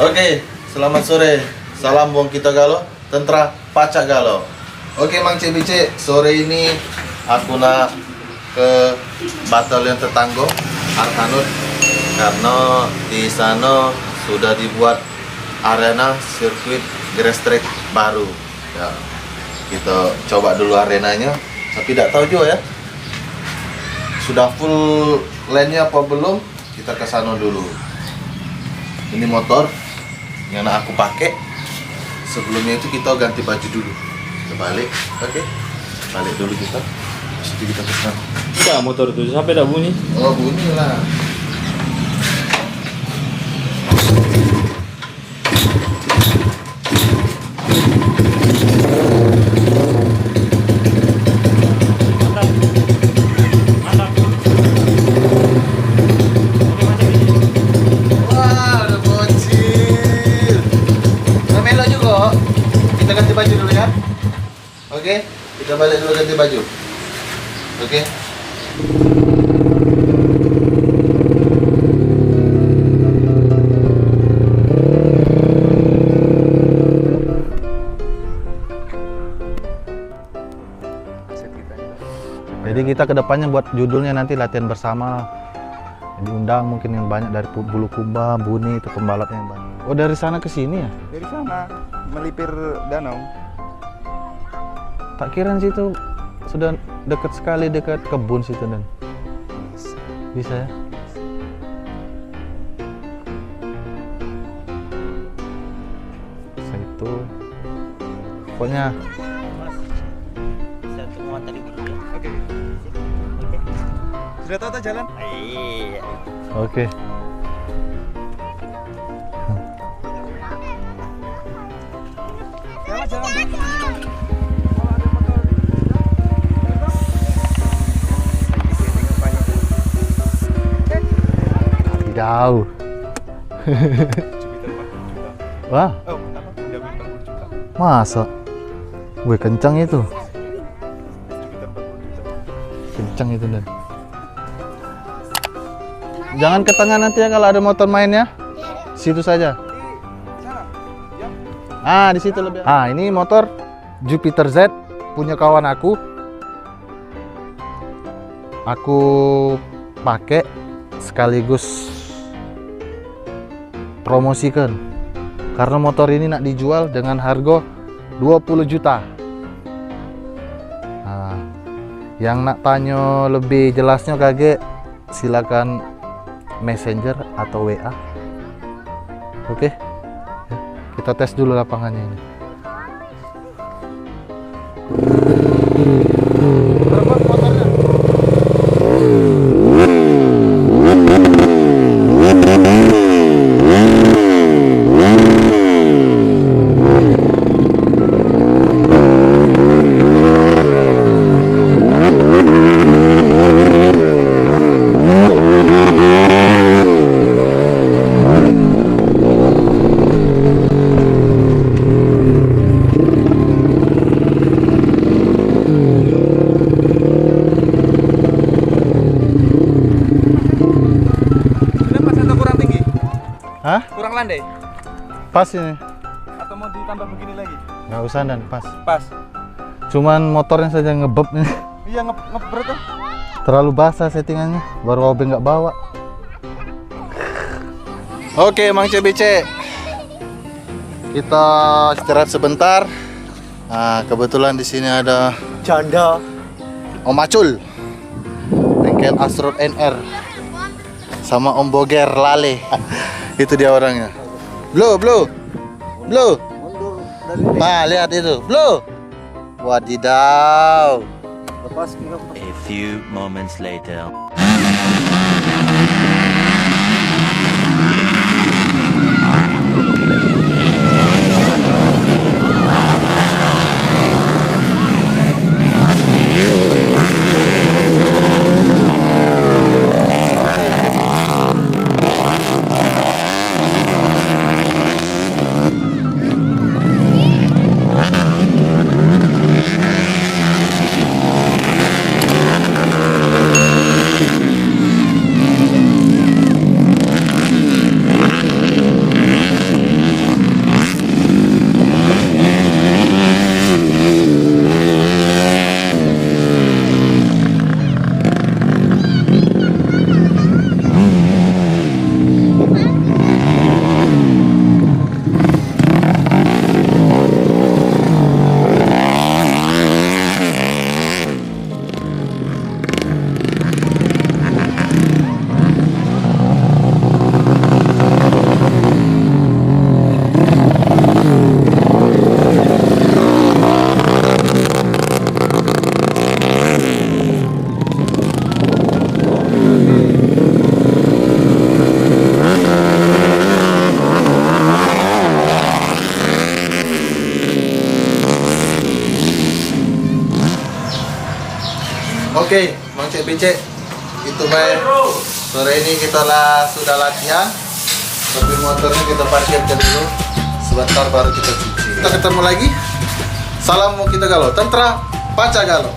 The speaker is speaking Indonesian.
Oke, selamat sore. Salam Wong Kita Galo, Tentra Pacak Galo. Oke, Mang CBC, sore ini aku nak ke Batalion Tetanggo Arkanut karena di sana sudah dibuat arena sirkuit grass track baru. Ya, kita coba dulu arenanya, tapi tidak tahu juga ya. Sudah full lane-nya apa belum? Kita ke sana dulu. Ini motor yang aku pakai. Sebelumnya itu kita ganti baju dulu. Kita balik, oke? Balik dulu kita. Terus kita ke sana. Udah motor itu sampai dah bunyi. Oh, bunyi lah. Wah, udah bocil. Udah melo juga. Kita ganti baju dulu ya. Oke, kita balik dulu ganti baju. Oke. Jadi kita kedepannya buat judulnya nanti latihan bersama. Diundang mungkin yang banyak dari Bulukumba, Buni itu pembalapnya yang banyak. Oh, dari sana ke sini ya? Dari sana melipir danau. Tak kira situ sudah dekat sekali, dekat kebun situ dan bisa ya? Itu pokoknya Bisa semua tadi dulu ya. Oke. Sudah tahu tak jalan? Iya. oke. Jalan dulu. Kalau ada motor Jauh. Wah, Oh, apa? Udah 40 juta. masa? Wih, kencang itu. Sekitar 40 juta. Kencang itu dan. Jangan ke tengah nanti ya kalau ada motor mainnya. Situ saja. Di sana. Ya. Ah, di situ lebih. Ah, ini motor Jupiter Z punya kawan aku. Aku pakai sekaligus promosikan. Karena motor ini nak dijual dengan harga 20 juta. Nah, yang nak tanya lebih jelasnya kage silakan Messenger atau WA. Oke. Ya, kita tes dulu lapangannya ini. Berebut motornya. Sudah pas atau kurang tinggi? Hah? Kurang landai? Pas ini. Atau mau ditambah begini lagi? Nggak usah dan pas. Pas. Cuman motornya saja ngebeb nih. Iya ngebret tuh. Terlalu basah settingannya. Baru Obe nggak bawa. Oke, Mang CBC. Kita istirahat sebentar. Nah, kebetulan di sini ada Janda. Om Acul, bengkel Asrot NR, sama Om Boger Lale. Itu dia orangnya. Blue. Nah, lihat itu, Blue. Wadidaw. A few moments later. Oke, Mang Cek Bice, itu baik. Sore ini sudah latihan. Mobil motornya kita parkirkan dulu. Sebentar baru kita cuci. Kita ketemu lagi. Salam mau kita galau, tentra, paca galau.